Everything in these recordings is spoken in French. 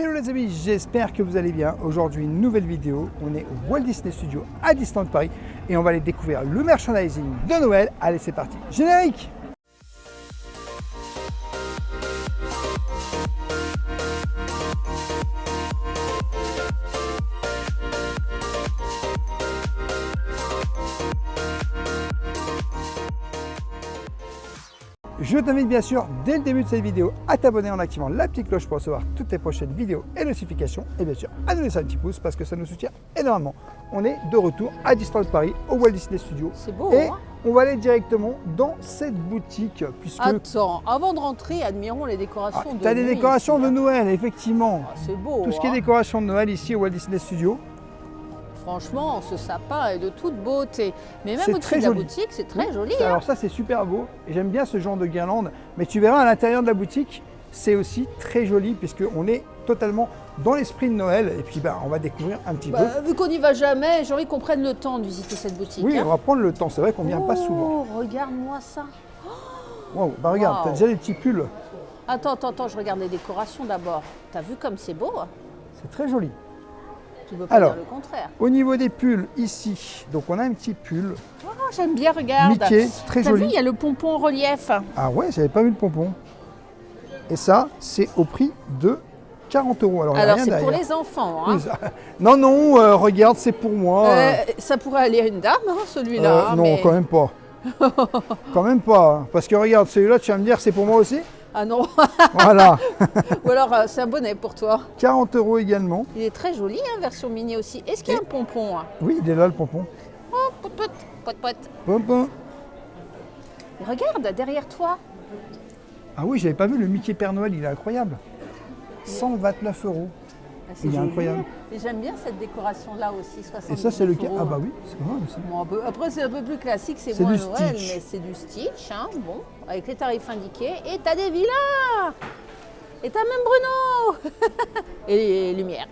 Hello les amis, j'espère que vous allez bien. Aujourd'hui, une nouvelle vidéo. On est au Walt Disney Studios à Disneyland Paris et on va aller découvrir le merchandising de Noël. Allez, c'est parti. Générique! Je t'invite bien sûr, dès le début de cette vidéo, à t'abonner en activant la petite cloche pour recevoir toutes les prochaines vidéos et notifications. Et bien sûr, à nous laisser un petit pouce parce que ça nous soutient énormément. On est de retour à Disneyland Paris, au Walt Disney Studios. C'est beau, et hein? On va aller directement dans cette boutique. Puisque... Attends, avant de rentrer, admirons les décorations de tu as des nuit, décorations ici, de hein. Noël, effectivement. Ah, c'est beau. Tout ce qui est hein. décoration de Noël ici au Walt Disney Studios. Franchement, ce sapin est de toute beauté. Mais même C'est au-dessus très de la joli. boutique, c'est très joli. Alors hein. ça, c'est super beau. Et j'aime bien ce genre de guirlande. Mais tu verras, à l'intérieur de la boutique, c'est aussi très joli puisqu'on est totalement dans l'esprit de Noël. Et puis, on va découvrir un petit peu. Vu qu'on n'y va jamais, j'ai envie qu'on prenne le temps de visiter cette boutique. Oui, hein. on va prendre le temps. C'est vrai qu'on ne vient pas souvent. Oh, regarde-moi ça. Wow. Regarde, Wow. tu as déjà des petits pulls. Attends, je regarde les décorations d'abord. T'as vu comme c'est beau hein? C'est très joli. Tu peux pas Alors, dire le contraire. Au niveau des pulls, ici, donc on a un petit pull. Oh, j'aime bien, regarde. Mickey, très T'as joli. vu, il y a le pompon en relief. Ah ouais, j'avais pas vu le pompon. Et ça, c'est au prix de 40 €. Alors, il y a Alors, rien c'est pour derrière. les enfants. Hein. Oui, ça- Non, regarde, c'est pour moi. Ça pourrait aller à une dame, hein, celui-là. hein, Non, mais- quand même pas. Quand même pas. Hein. Parce que regarde, celui-là, tu vas me dire, c'est pour moi aussi. Ah non. Voilà. Ou alors, c'est un bonnet pour toi. 40 € également. Il est très joli, hein, version mini aussi. Est-ce qu'il y a un pompon hein? Oui, il est là, le pompon. Oh, pote. Pompon. Regarde, derrière toi. Ah oui, j'avais pas vu le Mickey Père Noël, il est incroyable. 129 €. Ah, c'est Il est joli. incroyable. Et j'aime bien cette décoration-là aussi, 70 Et ça, c'est le cas. euros. Ah bah oui, c'est vrai aussi. Bon, après, c'est un peu plus classique, c'est C'est moins du Noël, Stitch. mais c'est du Stitch. Hein, bon, avec les tarifs indiqués. Et t'as des villas. Et t'as même Bruno. Et les lumières.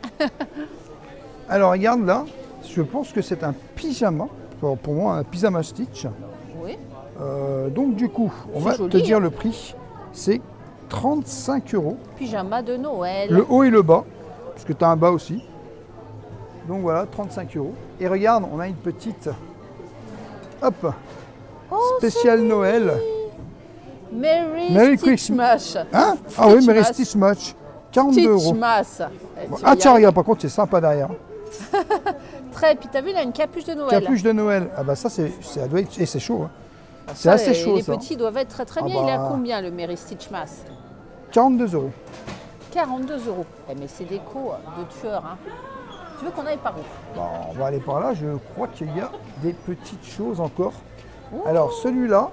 Alors regarde là, je pense que c'est un pyjama. Pour moi, un pyjama Stitch. Oui. Donc du coup, on C'est va joli, te dire hein. le prix. C'est 35 €. Pyjama de Noël. Le haut et le bas, parce que tu as un bas aussi. Donc voilà, 35 €. Et regarde, on a une petite, hop, Oh, spéciale c'est Noël. Merry Christmas. Christmas. Hein? Ah oui, mais Stitchmas. Stitch Match, 42 €. Stitchmas. Ah tiens, regarde, par contre, c'est sympa derrière. Très, puis t'as vu là une capuche de Noël. Capuche de Noël. Ah bah ça, ça doit être, et c'est chaud. Hein. Ah, C'est ça, assez chaud, les ça. petits doivent être très très Ah bien. Il est à bah. combien le Merry Stitchmas? 42 €. 42 €. Eh, mais c'est déco de tueur. Hein. Tu veux qu'on aille par où? Bon, on va aller par là, je crois qu'il y a des petites choses encore. Alors celui-là,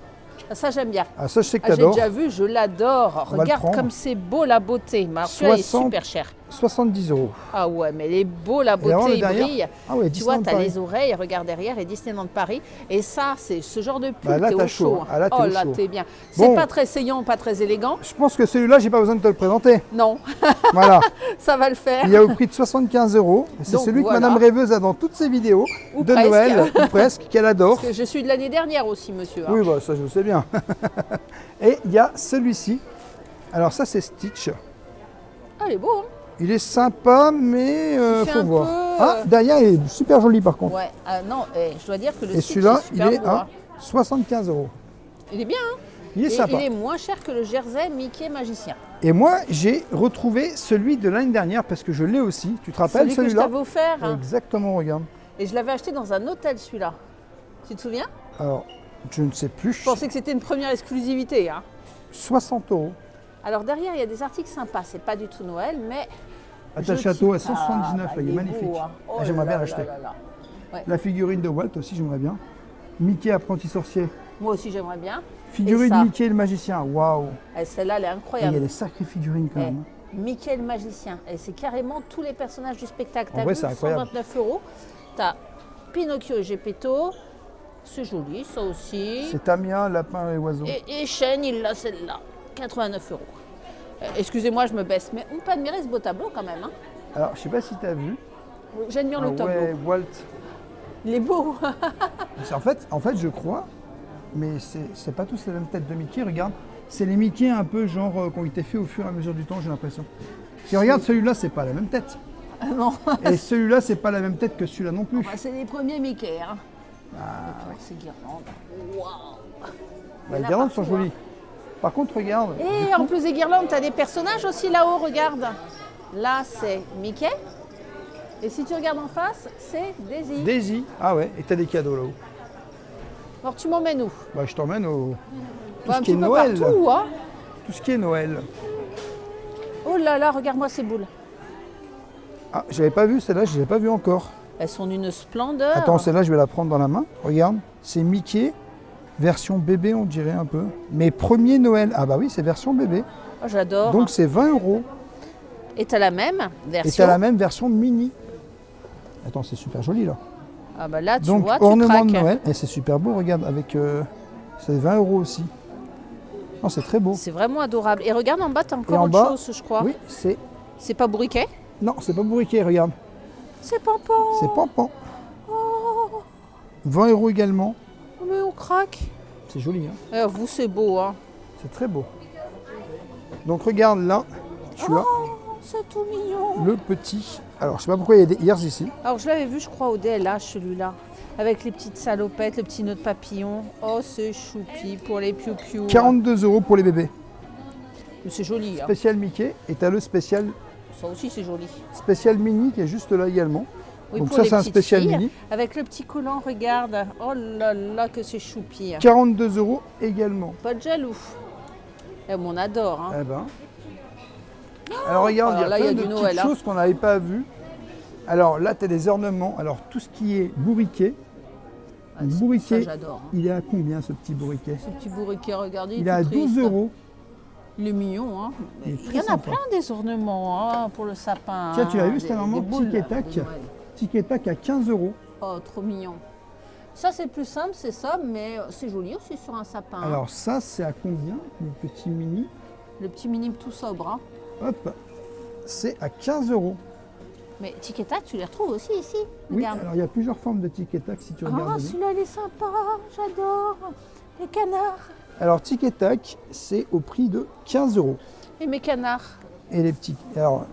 Ah, ça j'aime bien. ah, ça je sais que Ah, j'ai t'adores, déjà vu, je l'adore. On va le Regarde prendre. comme c'est beau la beauté. Mais celui-là il est 60. super cher. 70 €. Ah ouais, mais il est beau la alors, beauté, le il derrière brille. Ah ouais, Tu vois, Disneyland tu as Paris. les oreilles, regarde derrière, et Disneyland Paris. Et ça, c'est ce genre de pull, Bah, là, t'es t'as au chaud. chaud. Ah, là, t'es oh au là, chaud. t'es bien. C'est Bon. pas très saillant, pas très élégant. Je pense que celui-là, j'ai pas besoin de te le présenter. Non, Voilà, ça va le faire. il y a au prix de 75 €. Et c'est Donc, celui voilà. que Madame Rêveuse a dans toutes ses vidéos Ou de presque. Noël, ou presque, qu'elle adore. Parce que je suis de l'année dernière aussi, monsieur. hein. Oui, bah, ça je sais bien. Et il y a celui-ci. Alors ça, c'est Stitch. Ah, il est beau, hein. Il est sympa, mais Il fait faut un voir. peu, Ah, derrière, il est super joli par contre. Ouais, non, je dois dire que le Et Stitch celui-là, est il super est beau, à hein. 75 €. Il est bien, hein. Il est Et sympa. il est moins cher que le jersey Mickey Magicien. Et moi, j'ai retrouvé celui de l'année dernière parce que je l'ai aussi. Tu te rappelles Celui que je celui-là? t'avais offert. hein. Exactement, regarde. Et je l'avais acheté dans un hôtel, celui-là. Tu te souviens? Alors, je ne sais plus. Je pensais que c'était une première exclusivité. Hein. 60 €. Alors derrière, il y a des articles sympas. C'est pas du tout Noël, mais. Attache je château à kiffe. 179, là, il est beau, magnifique. hein. Oh Ah, j'aimerais là bien là l'acheter. là là. Ouais. La figurine de Walt aussi, j'aimerais bien. Mickey apprenti sorcier. Moi aussi, j'aimerais bien. Figurine ça. Mickey le magicien. Waouh. Et celle-là, elle est Et il y a incroyable. des sacrées figurines quand Eh, même. Mickey le magicien. Et c'est carrément tous les personnages du spectacle. En T'as vrai, vu, c'est incroyable. 129 €. T'as Pinocchio et Geppetto. C'est joli, ça aussi. C'est Tamia, lapin et oiseau. Et Shane, il l'a celle-là. 89 €. Excusez-moi, je me baisse. Mais on peut admirer ce beau tableau quand même. Hein. Alors, je sais pas si tu as vu. J'admire Ah le tableau. ouais, Walt. Il est beau. En fait, je crois, mais c'est pas tous la même tête de Mickey, regarde. C'est les Mickey un peu genre qui ont été faits au fur et à mesure du temps, j'ai l'impression. Si regarde celui-là, c'est pas la même tête. Ah non, Et celui-là, c'est pas la même tête que celui-là non plus. bah, c'est les premiers Mickey. Hein. Ces guirlandes. Waouh. Bah, les guirlandes sont jolies. Par contre, regarde. Et en plus des guirlandes, tu as des personnages aussi là-haut, regarde. Là, c'est Mickey. Et si tu regardes en face, c'est Daisy. Daisy. Ah ouais, et t'as des cadeaux là-haut. Alors tu m'emmènes où? Bah, je t'emmène au. Tout Bah, ce un qui est petit peu Noël. partout, hein. Tout ce qui est Noël. Oh là là, regarde-moi ces boules. Ah, j'avais pas vu celle-là, je les ai pas vues encore. Elles sont d'une splendeur. Attends, celle-là, je vais la prendre dans la main. Regarde, c'est Mickey, version bébé, on dirait un peu. Mais premier Noël. Ah bah oui, c'est version bébé. Oh, j'adore. Donc c'est 20 €. Et tu as la même version. Et tu as la même version mini. Attends, c'est super joli là. Ah bah là, tu Donc vois, tu ornement de craques. Noël. Et c'est super beau, regarde, avec. C'est 20 € aussi. Non, c'est très beau. C'est vraiment adorable. Et regarde en bas, tu as Et encore en autre bas, chose, je crois. oui, c'est. C'est pas bourriquet? Non, c'est pas bourriquet, regarde. C'est Pampan. C'est Pampan. Oh, 20 € également. mais on craque. C'est joli, hein. Eh, vous, c'est beau, hein. C'est très beau. Donc regarde là, tu as Oh, c'est tout mignon. le petit. Alors je sais pas pourquoi il y a des ears ici. Alors, je l'avais vu, je crois, au DLH, celui-là. Avec les petites salopettes, le petit nœud de papillon. Oh, c'est choupi pour les piou-piou. 42 € pour les bébés. Mais c'est joli, hein. Spécial Mickey et tu as le spécial Ça aussi, c'est joli. mini qui est juste là également. Oui, Donc pour ça les c'est un petites spécial filles. mini. Avec le petit collant, regarde. Oh là là, que c'est choupi. 42 € également. Pas de jaloux. Eh, on adore, hein. Eh ben. Alors regarde, Alors là, il y il y a a plein de du petites Noël, hein. choses qu'on n'avait pas vues. Alors là, tu as des ornements. Alors tout ce qui est bourriquet. Ah, Donc, ça, bourriquet, j'adore. Hein. il est à combien ce petit bourriquet? Ce petit bourriquet, regardez. Il est à tout 12 triste. €. Il est mignon, hein. Il est Il y très en a sympa. plein des ornements hein, pour le sapin. Tiens, tu l'as hein, vu, c'était des- normalement des boules tic et de tac. Noël. Tic et tac à 15 €. Oh, trop mignon. Ça, c'est plus simple, c'est ça, mais c'est joli aussi sur un sapin. hein. Alors ça, c'est à combien le petit mini? Le petit minime tout sobre. Hein. Hop, c'est à 15 €. Mais tic et tac, tu les retrouves aussi ici. Oui, Regarde. alors il y a plusieurs formes de tic et tac si tu regardes Ah, bien. celui-là, il est sympa. J'adore. Les canards. Alors tic et tac, c'est au prix de 15 €. Et mes canards. Et les petits, alors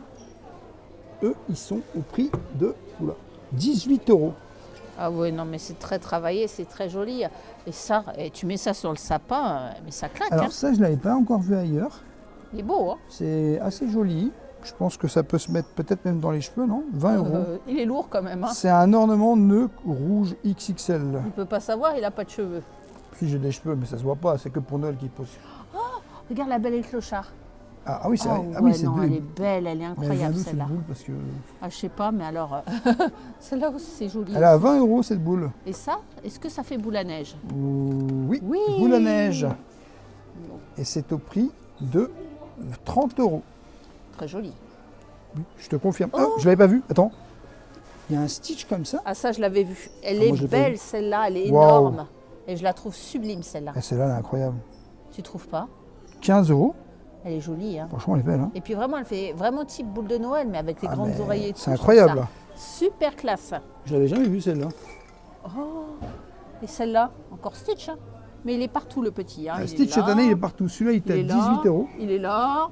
eux, ils sont au prix de 18 €. Ah ouais, non, mais c'est très travaillé, c'est très joli. Et ça, et tu mets ça sur le sapin, mais ça claque. Alors hein. ça, je ne l'avais pas encore vu ailleurs. Il est beau, hein. C'est assez joli. Je pense que ça peut se mettre peut-être même dans les cheveux, non? 20 €. Il est lourd quand même. Hein. C'est un ornement nœud rouge XXL. Il peut pas savoir, il n'a pas de cheveux. Si j'ai des cheveux, mais ça se voit pas, c'est que pour Noël qu'il pose. Regarde la belle et le clochard. Ah oui, c'est Ah ah ouais, oui, c'est non, deux. elle est belle, elle est Mais elle vient incroyable d'où, cette celle-là. boule parce que... Ah, je sais pas, mais alors, celle-là aussi c'est joli. Elle est à 20 € cette boule. Et ça, est-ce que ça fait boule à neige? Oui, Oui. boule à neige. Et c'est au prix de 30 €. Très joli. Oui, je te confirme. Oh. Ah, je l'avais pas vu, attends. Il y a un stitch comme ça. Ah, ça, je l'avais vue. Elle Ah, est moi, je l'ai pas belle vue. celle-là, elle est Waouh. énorme. Et je la trouve sublime celle-là. Et celle-là, elle est incroyable. Tu trouves pas? 15 €. Elle est jolie. Hein. Franchement, elle est belle. Hein. Et puis vraiment, elle fait vraiment type boule de Noël, mais avec les Ah, grandes mais oreilles et tout. c'est je trouve incroyable. ça Super classe. Je l'avais jamais vu celle-là. Oh. Et celle-là, encore Stitch. Hein. Mais il est partout le petit. Hein. Ah, Il est Stitch cette là. année, il est partout. Celui-là, il est à Il est 18 là. €. Il est là.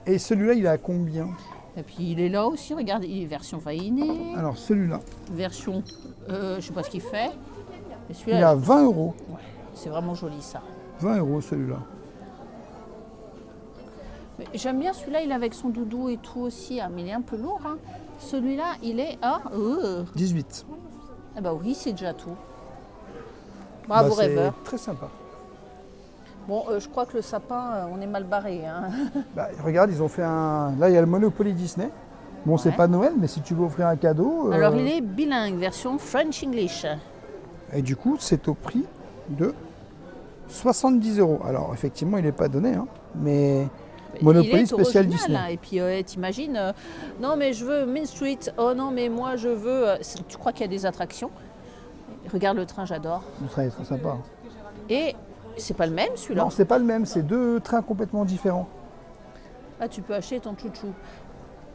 Et celui-là, il est à combien? Et puis il est là aussi, regarde, il est version faïnée, Alors celui-là, version, je sais pas ce qu'il fait. Et il est celui-là, à 20 €. c'est vraiment joli ça. 20 € celui-là. Mais j'aime bien celui-là, il est avec son doudou et tout aussi, hein, mais il est un peu lourd. Hein. Celui-là, il est à... 18. Ah bah oui, c'est déjà tout. Bravo Bah, rêveur. c'est très sympa. Bon, je crois que le sapin, on est mal barré. Hein. Bah, regarde, ils ont fait un... Là, il y a le Monopoly Disney. Bon, c'est Ouais. pas Noël, mais si tu veux offrir un cadeau... Alors il est bilingue, version French-English. Et du coup, c'est au prix de 70 €. Alors, effectivement, il n'est pas donné, hein, mais Monopoly il est spécial original, Disney. hein. Et puis t'imagines, non mais je veux Main Street, oh non mais moi je veux... tu crois qu'il y a des attractions? Regarde le train, j'adore. Le train est très sympa. Et c'est pas le même celui-là. Non, c'est pas le même, c'est deux trains complètement différents. Ah, tu peux acheter ton chouchou.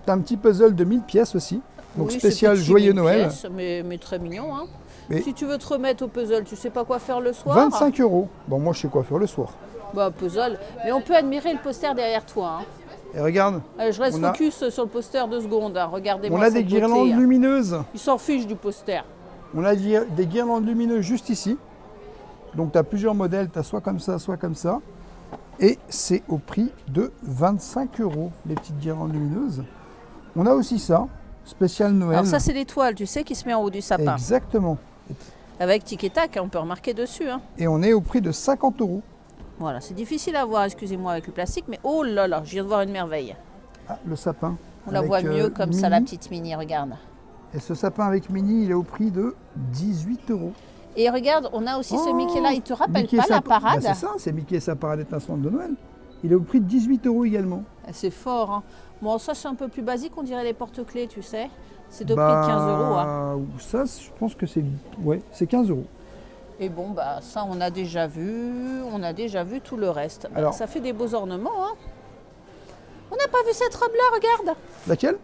T'as un petit puzzle de 1000 pièces aussi, donc Oui, spécial c'est petit, Joyeux 1000 Noël. pièces, mais très mignon. Hein. Mais- Si tu veux te remettre au puzzle, tu sais pas quoi faire le soir. 25 €. Bon, moi, je sais quoi faire le soir. Bah, puzzle. Mais on peut admirer le poster derrière toi. Hein. Et regarde, Allez, je reste On a- focus sur le poster 2 secondes. Hein. Regardez-moi on a cette des beauté, guirlandes hein. lumineuses. Il s'en fiche du poster. On a des guirlandes lumineuses juste ici. Donc tu as plusieurs modèles, tu as soit comme ça, soit comme ça. Et c'est au prix de 25 €, les petites guirlandes lumineuses. On a aussi ça, spécial Noël. Alors ça, c'est l'étoile, tu sais, qui se met en haut du sapin. Exactement. Avec tic et tac, hein, on peut remarquer dessus. Hein. Et on est au prix de 50 €. Voilà, c'est difficile à voir, excusez-moi, avec le plastique, mais oh là là, je viens de voir une merveille. Ah, le sapin. On la avec, voit mieux comme ça, Minnie. la petite Minnie, regarde. Et ce sapin avec Minnie, il est au prix de 18 €. Et regarde, on a aussi ce Mickey-là, il te rappelle Mickey pas et sa- la parade? Bah, c'est ça, c'est Mickey et sa parade étincelante de Noël. Il est au prix de 18 € également. C'est fort. Hein. Bon, ça, c'est un peu plus basique, on dirait les porte-clés, tu sais. C'est au prix de 15 €. Hein. Ça, je pense que c'est c'est 15 €. Et bon, bah ça, on a déjà vu tout le reste. Bah, Alors- ça fait des beaux ornements. Hein. On n'a pas vu cette robe-là, regarde. Laquelle?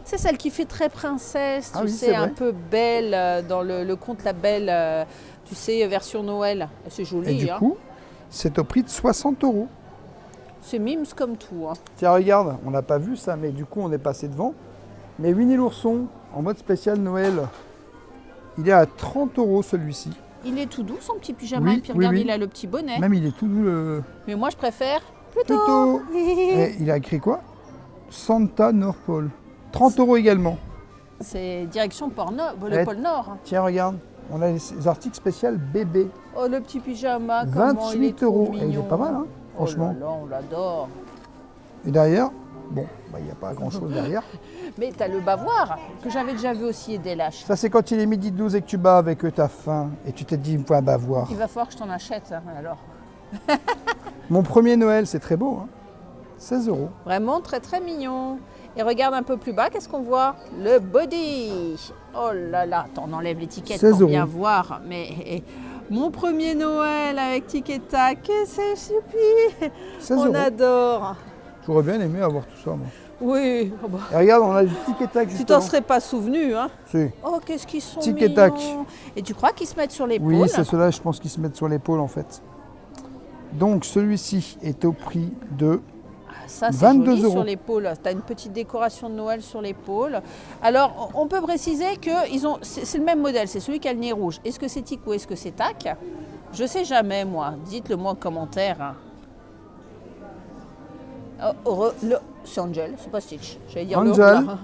C'est celle qui fait très princesse, Ah tu oui, sais, c'est un vrai. peu belle dans le conte La Belle, tu sais, version Noël. C'est Et joli, du hein. coup, c'est au prix de 60 €. C'est mimes comme tout. Hein. Tiens, regarde, on n'a pas vu ça, mais du coup, on est passé devant. Mais Winnie l'ourson, en mode spécial Noël, il est à 30 € celui-ci. Il est tout doux, son petit pyjama, Oui, et puis oui, regarde, oui. il a le petit bonnet. Même il est tout doux. Mais moi, je préfère plutôt. Plutôt. Et il a écrit quoi? Santa North Pole. 30 € également. C'est direction le Ouais. pôle Nord. Hein. Tiens, regarde, on a les articles spéciaux bébé. Oh, le petit pyjama, comment il est 28 trop €. Et il est mignon. pas mal, hein, franchement. Oh là là, on l'adore. Et derrière, bon, bah, il n'y a pas grand-chose derrière. Mais t'as le bavoir, que j'avais déjà vu aussi, et des lâches. Ça, c'est quand il est midi 12 et que tu bats avec ta faim. Et tu t'es dit, il me faut un bavoir. Il va falloir que je t'en achète, hein, alors. Mon premier Noël, c'est très beau. Hein. 16 €. Vraiment très très mignon. Et regarde un peu plus bas, qu'est-ce qu'on voit? Le body. Oh là là, attends, on enlève l'étiquette 16 pour bien €. voir. Mais mon premier Noël avec tic et tac, c'est super. 16 On €. adore. J'aurais bien aimé avoir tout ça, moi. Oui, oh bah, Et regarde, on a du tic et tac tu juste t'en avant. serais pas souvenu, hein? Si. Oh, qu'est-ce qu'ils sont Tic mignons. et tac. Et tu crois qu'ils se mettent sur l'épaule? Oui, c'est ceux-là, je pense qu'ils se mettent sur l'épaule, en fait. Donc, celui-ci est au prix de... Ça, c'est 22 joli sur €. l'épaule. Tu as une petite décoration de Noël sur l'épaule. Alors, on peut préciser que c'est le même modèle, c'est celui qui a le nez rouge. Est-ce que c'est tic ou est-ce que c'est tac? Je sais jamais, moi. Dites-le moi en commentaire. Hein. C'est Angel, c'est pas Stitch. J'allais dire Angel. là.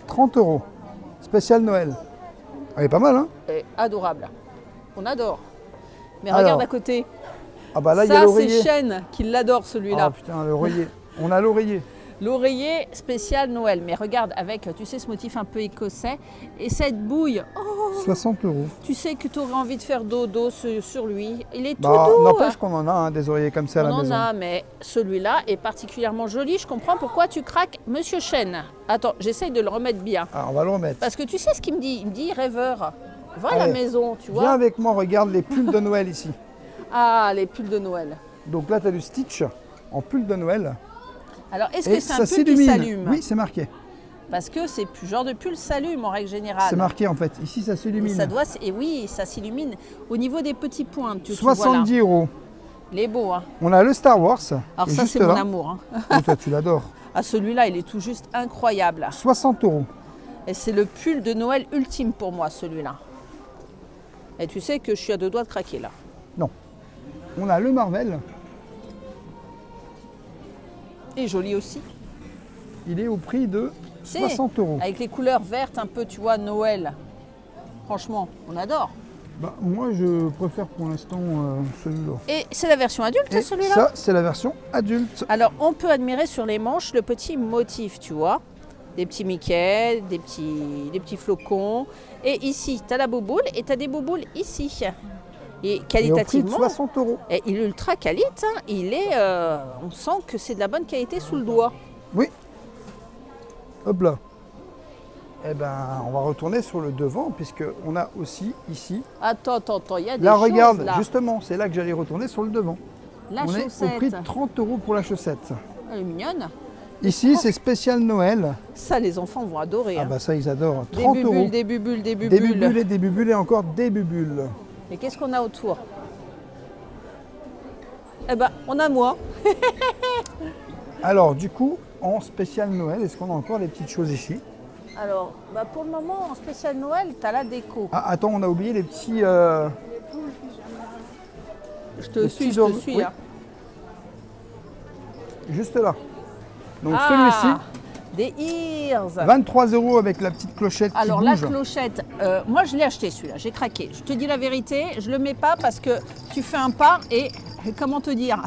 30 €. Spécial Noël. Elle est pas mal, hein? C'est adorable. On adore. Mais Alors, regarde à côté. Ah bah là, il y a Ça, c'est l'oreiller. Chêne qui l'adore, celui-là. Ah putain, l'oreiller. On a l'oreiller. L'oreiller spécial Noël. Mais regarde, avec, tu sais, ce motif un peu écossais. Et cette bouille. Oh, 60 €. tu sais que tu aurais envie de faire dodo sur lui. Il est Bah, tout doux. n'empêche qu'on en a hein, des oreillers comme ça à On la en maison. a, mais celui-là est particulièrement joli. Je comprends pourquoi tu craques, Monsieur Chêne. Attends, j'essaye de le remettre bien. Ah, on va le remettre. Parce que tu sais ce qu'il me dit? Il me dit rêveur. Va à la Allez, maison, tu Viens vois. avec moi, regarde les pulls de Noël ici. Ah, les pulls de Noël. Donc là, tu as du Stitch en pull de Noël. Alors, est-ce Et que c'est un ça pull qui s'illumine. s'allume? Oui, c'est marqué. Parce que c'est genre de pull s'allume en règle générale. C'est marqué en fait. Ici, ça Et s'illumine. ça doit, et oui, ça s'illumine. Au niveau des petits points, tu vois là. 70 €. Il est beau, hein. On a le Star Wars. Alors et ça, juste c'est mon là. amour. Hein. Oh, toi, tu l'adores. Ah, celui-là, il est tout juste incroyable. 60 €. Et c'est le pull de Noël ultime pour moi, celui-là. Et tu sais que je suis à 2 doigts de craquer, là. Non. On a le Marvel. Et joli aussi. Il est au prix de C'est 60 €. Avec les couleurs vertes, un peu, tu vois, Noël. Franchement, on adore. Bah, moi, je préfère pour l'instant celui-là. Et c'est la version adulte, Et celui-là? ça, c'est la version adulte. Alors, on peut admirer sur les manches le petit motif, tu vois. Des petits Mickey, des petits flocons. Et ici, tu as la bouboule et tu as des bouboules ici. Et Et au prix de qualitativement, 60 €. et il est ultra qualite. Hein. Il est, on sent que c'est de la bonne qualité sous le doigt. Oui. Hop là. Eh ben, on va retourner sur le devant, puisqu'on a aussi ici. Attends, il y a des Là, choses regarde, là. justement, c'est là que j'allais retourner sur le devant. La on est au chaussette, prix de 30 € pour la chaussette. elle est mignonne. Ici, c'est spécial Noël. Ça, les enfants vont adorer. Ah hein. bah ça, ils adorent. Des 30 bubules, €. des bubules, des Des bubules. bubules et des bubules et encore des bubules. Et qu'est-ce qu'on a autour? Eh ben, on a moi. Alors, du coup, en spécial Noël? Est-ce qu'on a encore des petites choses ici? Alors, bah pour le moment, en spécial Noël, tu as la déco. Ah, attends, on a oublié les petits... Je te les suis, petits je te ornements. suis. Oui. Hein. Juste là. Donc Ah, celui-ci, des ears. 23 € avec la petite clochette Alors qui la bouge. clochette, moi je l'ai acheté celui-là, j'ai craqué. Je te dis la vérité, je le mets pas parce que tu fais un pas et comment te dire,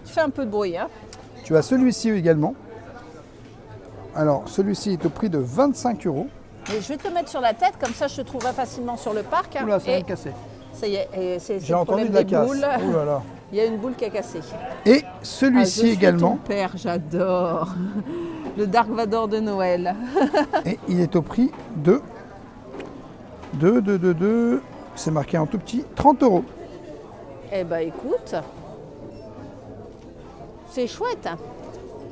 tu fais un peu de bruit. Hein. Tu as celui-ci également. Alors celui-ci est au prix de 25 €. Et je vais te le mettre sur la tête, comme ça je te trouverai facilement sur le parc. Hein. Oula, ça vient Et de casser. ça y est, et c'est J'ai le entendu problème de la des casse. boules. Oh là là. Il y a une boule qui a cassé. Et Ah, je celui-ci suis également. ton père, j'adore. Le Dark Vador de Noël. Et il est au prix de c'est marqué en tout petit, 30 €. Eh ben écoute, c'est chouette. Hein.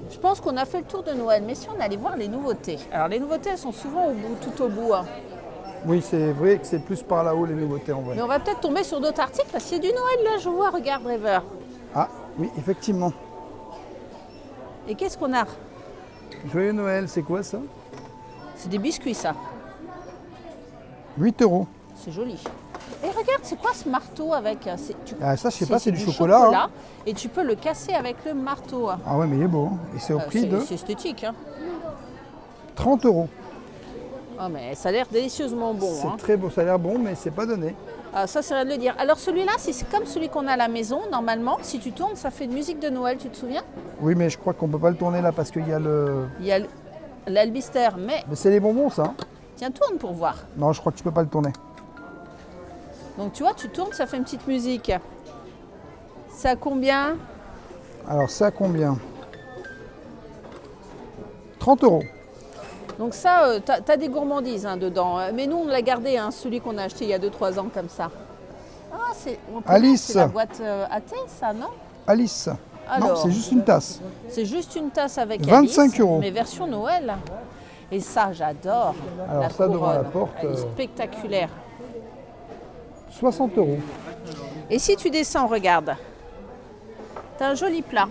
Je pense qu'on a fait le tour de Noël, mais si on allait voir les nouveautés. Alors les nouveautés, elles sont souvent au bout, tout au bout. Hein. Oui, c'est vrai que c'est plus par là-haut les nouveautés en vrai. Mais on va peut-être tomber sur d'autres articles parce qu'il y a du Noël là, je vois, regarde Rêveur. Ah, oui, effectivement. Et qu'est-ce qu'on a? Joyeux Noël, c'est quoi ça? C'est des biscuits ça, 8 €. c'est joli. Et regarde, c'est quoi ce marteau avec Ah, ça, je sais pas, c'est du chocolat. Hein. Et tu peux le casser avec le marteau. Hein. Ah ouais, mais il est beau. Hein. Et c'est au prix de C'est esthétique. Hein. 30 €. Oh, mais ça a l'air délicieusement bon. C'est Hein. très beau, ça a l'air bon, mais c'est pas donné. Ah, ça, c'est rien de le dire. Alors celui-là, c'est comme celui qu'on a à la maison, normalement. Si tu tournes, ça fait une musique de Noël, tu te souviens? Oui, mais je crois qu'on peut pas le tourner là parce qu'il y a le... Il y a l'albister, mais Mais c'est les bonbons, ça. Hein. tiens, tourne pour voir. Non, je crois que tu peux pas le tourner. Donc tu vois, tu tournes, ça fait une petite musique. Ça a combien? Alors, ça, combien? 30 €. Donc ça, t'as des gourmandises hein, dedans. Mais nous, on l'a gardé, hein, celui qu'on a acheté il y a 2-3 ans comme ça. Ah, Alice. C'est la boîte à thé, ça, non? Alice. Non, Alors, c'est juste une tasse. c'est juste une tasse avec 25 Alice, €. mais version Noël. Et ça, j'adore. Alors La ça, devant la couronne, porte, elle est spectaculaire. 60 €. Et si tu descends, regarde, tu as un joli plat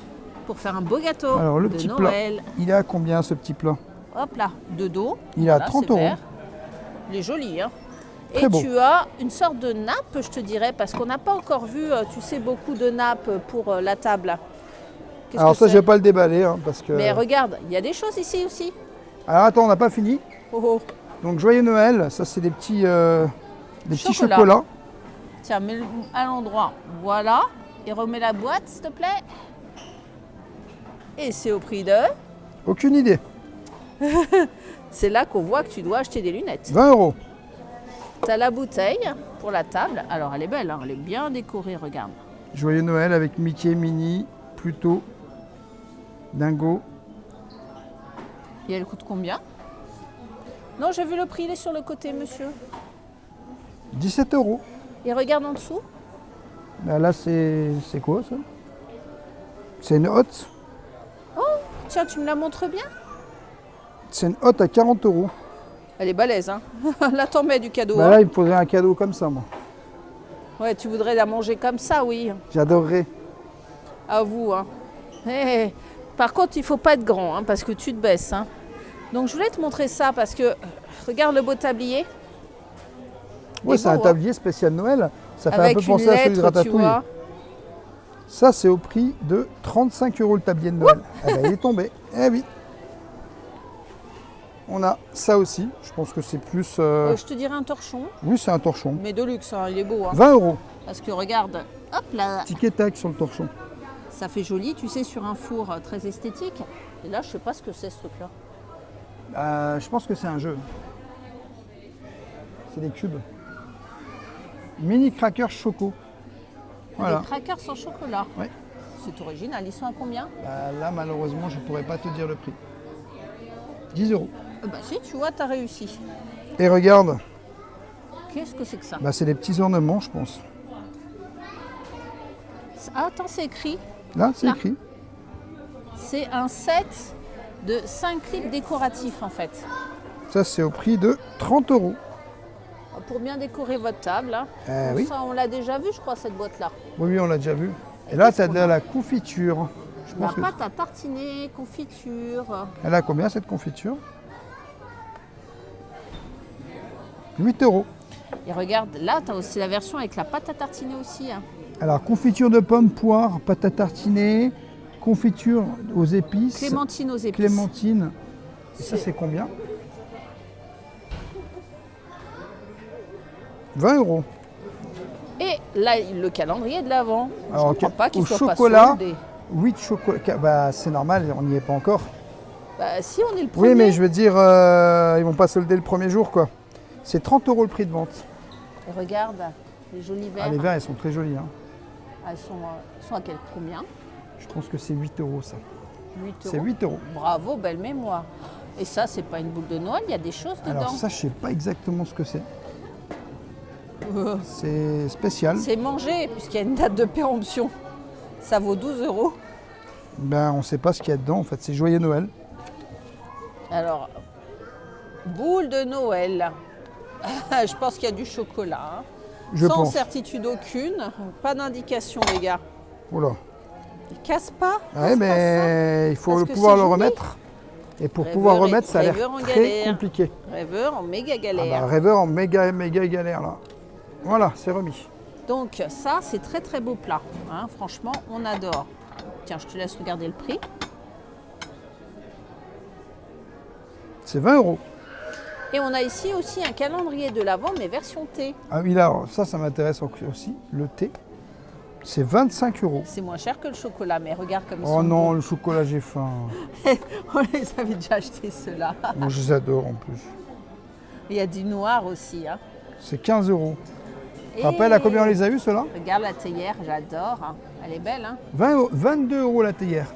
pour faire un beau gâteau Alors, le de petit Noël. plat, il est à combien, ce petit plat? Hop là, de dos. Il est à 30 c'est €. vert. Il est joli. Hein. Très Et beau. tu as une sorte de nappe, je te dirais, parce qu'on n'a pas encore vu, tu sais, beaucoup de nappes pour la table. Qu'est-ce Alors que ça, c'est? je vais pas le déballer, hein, parce que... Mais regarde, il y a des choses ici aussi. Alors attends, on n'a pas fini. Oh, oh. Donc, joyeux Noël, ça, c'est des petits Chocolat. chocolats. Tiens, mets-le à l'endroit. Voilà. Et remets la boîte, s'il te plaît. Et c'est au prix de... Aucune idée. C'est là qu'on voit que tu dois acheter des lunettes. 20 €. Tu as la bouteille pour la table. Alors, elle est belle, hein, elle est bien décorée, regarde. Joyeux Noël avec Mickey, Minnie, Pluto, Dingo. Et elle coûte combien? Non, j'ai vu le prix, il est sur le côté, monsieur. 17 €. Et regarde en dessous. Là, c'est quoi, ça? C'est une hotte. Tiens, tu me la montres bien? C'est une hotte à 40 €. Elle est balèze, hein. Là, t'en mets du cadeau. Bah hein. là, il me faudrait un cadeau comme ça, moi. Ouais, tu voudrais la manger comme ça, oui. J'adorerais. À vous, hein. Eh, par contre, il faut pas être grand, hein, parce que tu te baisses, hein. Donc, je voulais te montrer ça, parce que, regarde le beau tablier. Ouais, Et c'est un beau, tablier spécial Noël. Ça fait Avec un peu une penser à celui de lettre, tu Ratatouille. vois. Ça, c'est au prix de 35 € le tablier de Noël. Eh ben, il est tombé. Eh oui. On a ça aussi. Je pense que c'est plus... Je te dirais un torchon, Oui, c'est un torchon. mais de luxe, hein, il est beau. Hein. 20 €. Parce que regarde, hop là, Ticket tac sur le torchon. ça fait joli, tu sais, sur un four très esthétique. Et là, je sais pas ce que c'est ce truc-là. Je pense que c'est un jeu. C'est des cubes. Mini crackers choco. Voilà. Des crackers sans chocolat. Ouais. C'est original, ils sont à combien? Là, malheureusement, je ne pourrais pas te dire le prix. 10 €. Bah si, tu vois, t'as réussi. Et regarde, Qu'est-ce que c'est que ça? c'est des petits ornements, je pense. Ah, attends, c'est écrit. Là, c'est Là. écrit. C'est un set de 5 clips décoratifs, en fait. Ça, c'est au prix de 30 €. Pour bien décorer votre table. Hein. Oui. Ça, on l'a déjà vu, je crois, cette boîte-là. Oui, on l'a déjà vu. Et là, tu as qu'est-ce de qu'on a la confiture. Je La pense que... pâte à tartiner, confiture. Elle a combien cette confiture? 8 €. Et regarde, là, tu as aussi la version avec la pâte à tartiner aussi. Hein. Alors, confiture de pommes, poire, pâte à tartiner, confiture aux épices. Clémentine aux épices. Clémentine. Et ça, c'est combien? 20 €. Et là, le calendrier de l'Avent. Je Alors, ne comprends pas qu'il au soit chocolat, pas soldé. 8 chocolats. Bah, c'est normal, on n'y est pas encore. Bah, si, on est le premier. Oui, mais je veux dire, ils vont pas solder le premier jour, quoi. C'est 30 € le prix de vente. Et regarde, les jolis verres. Ah, les verres, elles sont très jolies. Hein. Elles sont à combien? Je pense que c'est 8 € ça. 8 C'est euros. 8 €. Bravo, belle mémoire. Et ça, c'est pas une boule de Noël, il y a des choses dedans. Alors ça, je sais pas exactement ce que c'est. C'est spécial. C'est manger, puisqu'il y a une date de péremption. Ça vaut 12 €. Ben, on sait pas ce qu'il y a dedans. En fait, c'est Joyeux Noël. Alors, boule de Noël. Je pense qu'il y a du chocolat. Hein. Je Sans pense. certitude aucune. Pas d'indication, les gars. Oula. Il casse pas. Ouais, casse mais il faut Parce que pouvoir c'est le joli. remettre. Et pour Rêveur pouvoir et- remettre, ça a rêveur l'air en très galère. compliqué. pas. Rêveur en méga Ah galère. bah, rêveur en méga galère là. Voilà, c'est remis. Donc ça, c'est très très beau plat. Hein. Franchement, on adore. Tiens, je te laisse regarder le prix. C'est 20 €. Et on a ici aussi un calendrier de l'Avent, mais version thé. Ah oui, là, ça m'intéresse aussi. Le thé, c'est 25 €. C'est moins cher que le chocolat, mais regarde comme ils Oh sont non, beaux. le chocolat, j'ai faim. On les avait déjà achetés ceux-là. Moi, je les adore en plus. Il y a du noir aussi. Hein. C'est 15 €. Tu Et te rappelles à combien on les a eu, ceux-là? regarde la théière, j'adore. Hein. Elle est belle. Hein. 22 € la théière.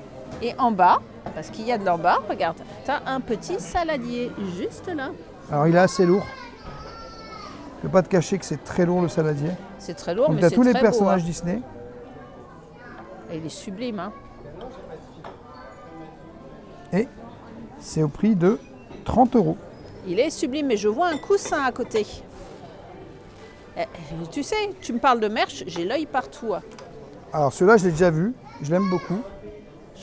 Et en bas, parce qu'il y a de l'en bas, regarde, tu as un petit saladier juste là. Alors, il est assez lourd. Je ne vais pas te cacher que c'est très lourd le saladier. C'est très lourd, Donc, mais tu as c'est tous les très personnages beau. Hein. Disney. Et il est sublime. Hein. Et c'est au prix de 30 €. Il est sublime, mais je vois un coussin à côté. Tu sais, tu me parles de merch, j'ai l'œil partout. Hein. Alors, celui-là, je l'ai déjà vu. Je l'aime beaucoup.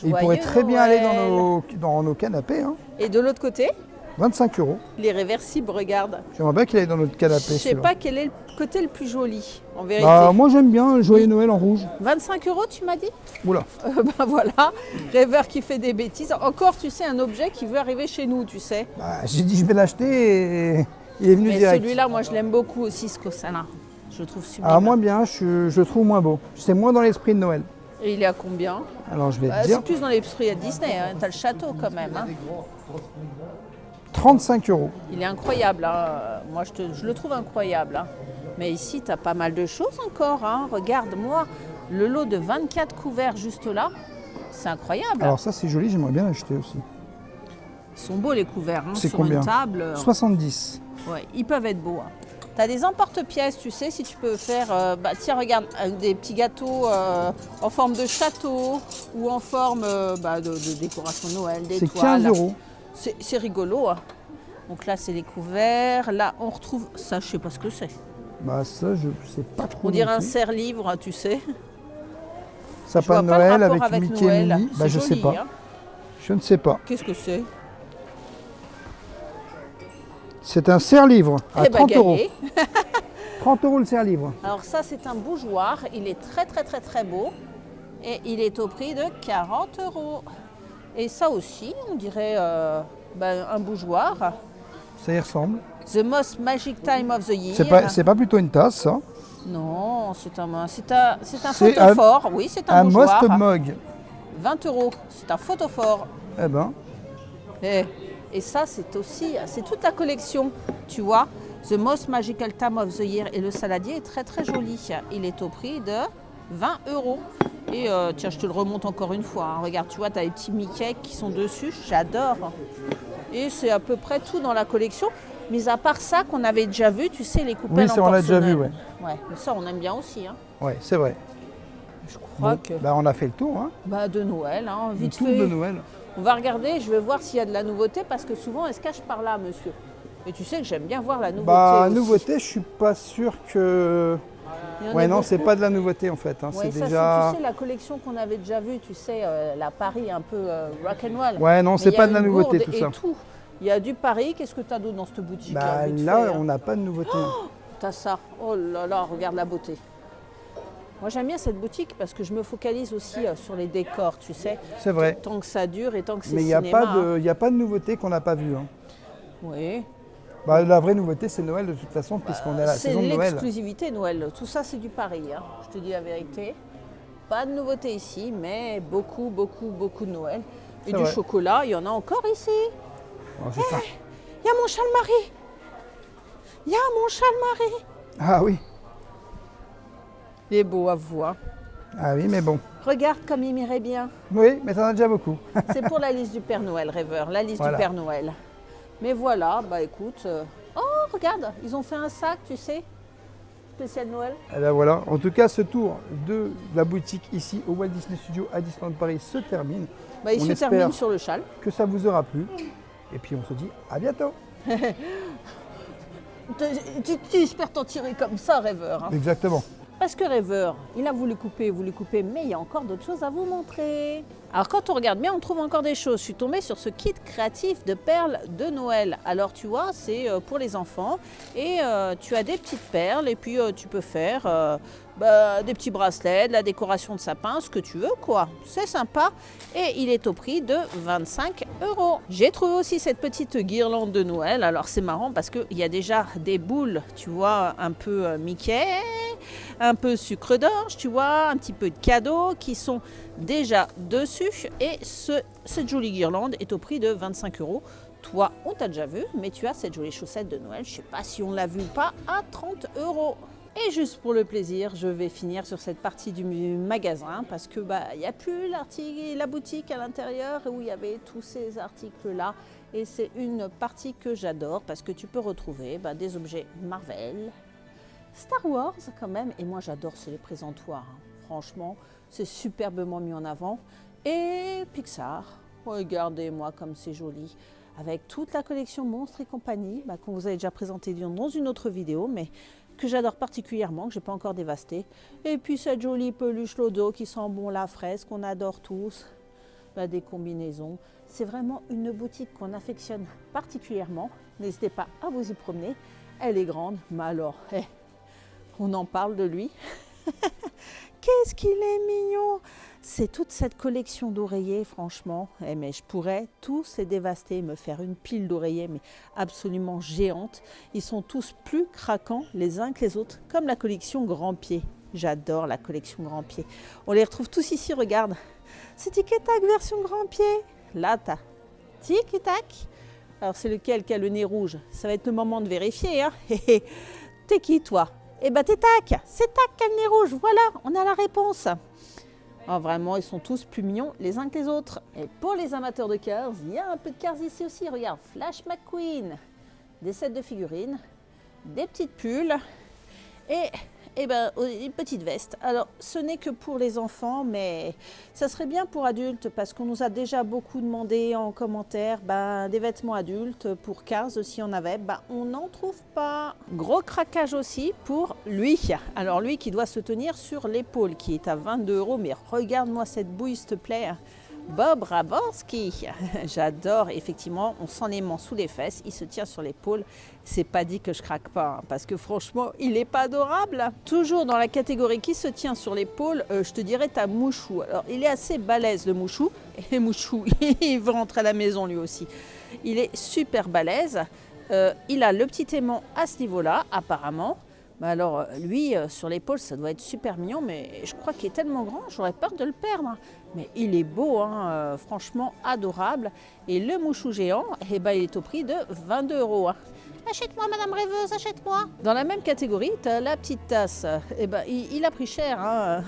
Et il pourrait Joyeux très bien aller Noël. dans nos canapés. Hein. Et de l'autre côté, 25 €. les réversibles, regarde. J'aimerais bien qu'il aille dans notre canapé. Je sais celui-là. pas quel est le côté le plus joli, en vérité. Bah, moi, j'aime bien le Joyeux Noël en rouge. 25 €, tu m'as dit? Oula. Ben voilà, rêveur qui fait des bêtises. Encore, tu sais, un objet qui veut arriver chez nous, tu sais. Bah, j'ai dit, je vais l'acheter et il est venu Mais direct. celui-là, moi, je l'aime beaucoup aussi, ce coussin-là. Je le trouve sublime. Alors, moins bien, je le trouve moins beau. C'est moins dans l'esprit de Noël. Et il est à combien? Alors, je vais te dire C'est plus dans l'esprit à Disney. Hein. T'as le château quand même. Hein. 35 €. Il est incroyable. Hein. Moi, je le trouve incroyable. Hein. Mais ici, tu as pas mal de choses encore. Hein. Regarde-moi, le lot de 24 couverts juste là. C'est incroyable. Alors, ça, c'est joli, j'aimerais bien l'acheter aussi. Ils sont beaux les couverts. Hein, C'est sur combien? une table. 70. Ouais, ils peuvent être beaux. Hein. Tu as des emporte-pièces, tu sais, si tu peux faire. Tiens, regarde, des petits gâteaux en forme de château ou en forme de décoration de Noël, C'est d'étoiles. 15 €. C'est rigolo. Hein. Donc là, c'est les couverts. Là, on retrouve ça, je sais pas ce que c'est. Bah, ça, je sais pas trop. On dirait non un plus. serre-livre, tu sais. Sapin de Je vois pas le Noël rapport avec, avec Mickey Noël. et Minnie. Bah, C'est je joli, sais pas. hein. Je ne sais pas. Qu'est-ce que c'est? C'est un serre-livre à Eh ben, 30 €. gagné. 30 € le serre-livre. Alors ça, c'est un bougeoir. Il est très, très, très, très beau. Et il est au prix de 40 €. Et ça aussi, on dirait un bougeoir. Ça y ressemble. The most magic time of the year. C'est pas plutôt une tasse, ça. Non, c'est un C'est photophore. Oui, c'est un Un bougeoir. must mug. 20 €. C'est un photophore. Eh ben, Et ça, c'est toute la collection, tu vois. The Most Magical Time of the Year. Et le saladier est très très joli. Il est au prix de 20 €. Et tiens, je te le remonte encore une fois. Hein. Regarde, tu vois, tu as les petits Mickey qui sont dessus. J'adore. Et c'est à peu près tout dans la collection. Mais à part ça qu'on avait déjà vu, tu sais, les coupelles oui, en ça, on l'a déjà vu, porcelaine. ouais. Ouais, mais ça, on aime bien aussi. Hein. Ouais, c'est vrai. Je crois Bon, que... bah, on a fait le tour, hein. de Noël, hein, Le vite tour fait. de Noël. On va regarder, je vais voir s'il y a de la nouveauté parce que souvent elle se cache par là, monsieur. Et tu sais que j'aime bien voir la nouveauté. Bah, aussi. nouveauté, je suis pas sûr que. Il y en Ouais, a non, beaucoup. c'est pas de la nouveauté en fait. Hein. Ouais, C'est ça, déjà. tu sais, la collection qu'on avait déjà vue, tu sais, la Paris un peu rock'n'roll. Ouais, non, Mais c'est il y a pas de la une nouveauté gourde tout et ça. tout. Il y a du Paris. Qu'est-ce que tu as d'autre dans cette boutique Bah vite là, fait, on hein. n'a pas de nouveauté. Hein. T'as ça. Oh là là, regarde la beauté. Moi, j'aime bien cette boutique parce que je me focalise aussi sur les décors, tu sais. C'est vrai. Tant que ça dure et tant que c'est Mais il n'y a, cinéma. y a pas de nouveauté qu'on n'a pas vue. Hein. Oui. Bah, la vraie nouveauté, c'est Noël de toute façon, puisqu'on est à la C'est saison de Noël. l'exclusivité Noël. Tout ça, c'est du Paris, hein. Je te dis la vérité. Pas de nouveauté ici, mais beaucoup, beaucoup, beaucoup de Noël. Et C'est du vrai. chocolat, il y en a encore ici. Oh, j'ai faim. Il y a mon Charles-Marie. Il y a mon Charles-Marie. Ah oui. Il est beau à voir. Ah oui, mais bon. Regarde comme il m'irait bien. Oui, mais t'en as déjà beaucoup. C'est pour la liste du Père Noël, rêveur. La liste Voilà. du Père Noël. Mais voilà, bah écoute. Oh, regarde, ils ont fait un sac, tu sais. Spécial Noël. Et ben voilà. En tout cas, ce tour de la boutique ici au Walt Disney Studios à Disneyland Paris se termine. Bah, il On se espère termine sur le châle. que ça vous aura plu. Et puis on se dit à bientôt. Tu espères t'en tirer comme ça, rêveur. Hein. Exactement. Parce que rêveur, il a voulu couper, mais il y a encore d'autres choses à vous montrer. Alors quand on regarde bien, on trouve encore des choses. Je suis tombée sur ce kit créatif de perles de Noël. Alors tu vois, c'est pour les enfants et tu as des petites perles et puis tu peux faire des petits bracelets, de la décoration de sapin, ce que tu veux quoi. C'est sympa et il est au prix de 25 €. J'ai trouvé aussi cette petite guirlande de Noël. Alors c'est marrant parce qu'il y a déjà des boules, tu vois, un peu Mickey, un peu sucre d'orge, tu vois, un petit peu de cadeaux qui sont déjà dessus. Et cette jolie guirlande est au prix de 25 €. Toi, on t'a déjà vu, mais tu as cette jolie chaussette de Noël, je ne sais pas si on l'a vu ou pas, à 30 €. Et juste pour le plaisir, je vais finir sur cette partie du magasin parce que il n'y a plus la boutique à l'intérieur où il y avait tous ces articles-là. Et c'est une partie que j'adore parce que tu peux retrouver des objets Marvel, Star Wars quand même, et moi j'adore, c'est les présentoirs. Hein. Franchement, c'est superbement mis en avant. Et Pixar, regardez-moi comme c'est joli. Avec toute la collection Monstres et compagnie, qu'on vous a déjà présenté dans une autre vidéo, mais que j'adore particulièrement, que je n'ai pas encore dévasté. Et puis cette jolie peluche Lodo qui sent bon la fraise, qu'on adore tous. Des combinaisons. C'est vraiment une boutique qu'on affectionne particulièrement. N'hésitez pas à vous y promener. Elle est grande, mais alors, on en parle de lui. Qu'est-ce qu'il est mignon! C'est toute cette collection d'oreillers, franchement. Mais je pourrais tous les dévaster, me faire une pile d'oreillers, mais absolument géante. Ils sont tous plus craquants les uns que les autres, comme la collection Grand Pied. J'adore la collection Grand Pied. On les retrouve tous ici, regarde. C'est Tic et Tac version Grand Pied. Là, t'as Tic et Tac. Alors, c'est lequel qui a le nez rouge? Ça va être le moment de vérifier. Hein. T'es qui, toi? Eh ben, t'es Tac. C'est Tac qui a le nez rouge. Voilà, on a la réponse. Oh, vraiment, ils sont tous plus mignons les uns que les autres. Et pour les amateurs de Cars, il y a un peu de Cars ici aussi. Regarde, Flash McQueen, des sets de figurines, des petites pulls et une petite veste. Alors, ce n'est que pour les enfants, mais ça serait bien pour adultes parce qu'on nous a déjà beaucoup demandé en commentaire des vêtements adultes pour Cars aussi on avait. On n'en trouve pas. Gros craquage aussi pour lui. Alors lui qui doit se tenir sur l'épaule, qui est à 22 €. Mais regarde-moi cette bouille, s'il te plaît. Bob Raborski, j'adore, effectivement, on sent l'aimant sous les fesses, il se tient sur l'épaule, c'est pas dit que je craque pas, parce que franchement, il est pas adorable. Toujours dans la catégorie qui se tient sur l'épaule, je te dirais t'as Mouchou. Alors, il est assez balèze le Mouchou, et Mouchou, il veut rentrer à la maison lui aussi. Il est super balèze, il a le petit aimant à ce niveau-là, apparemment. Alors lui, sur l'épaule, ça doit être super mignon, mais je crois qu'il est tellement grand, j'aurais peur de le perdre. Mais il est beau, hein, franchement adorable. Et le Mouchou géant, il est au prix de 22 €. Hein. Achète-moi, Madame Rêveuse, achète-moi. Dans la même catégorie, tu as la petite tasse. Il a pris cher, hein.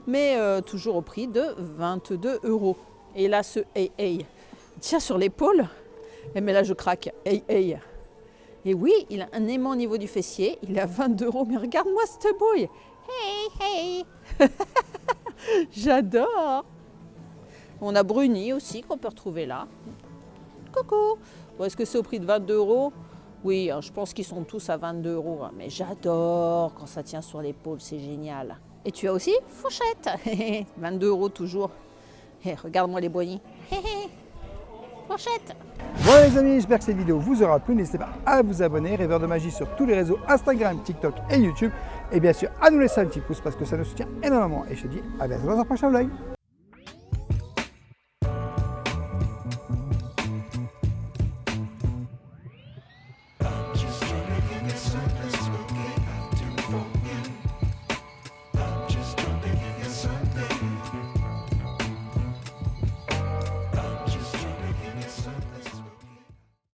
Mais toujours au prix de 22 €. Et là, ce hey, tient sur l'épaule. Mais là, je craque. Hey. Et oui, il a un aimant au niveau du fessier, il est à 22 €, mais regarde-moi cette bouille. Hey. J'adore. On a Bruni aussi qu'on peut retrouver là. Coucou. Est-ce que c'est au prix de 22 €? Oui, je pense qu'ils sont tous à 22 €. Mais j'adore quand ça tient sur l'épaule, c'est génial. Et tu as aussi fourchette. 22 € toujours. Et regarde-moi les boignées. Fourchette. Voilà les amis, j'espère que cette vidéo vous aura plu. N'hésitez pas à vous abonner, Rêveur de Magie sur tous les réseaux Instagram, TikTok et YouTube. Et bien sûr, à nous laisser un petit pouce parce que ça nous soutient énormément. Et je te dis à bientôt dans un prochain vlog.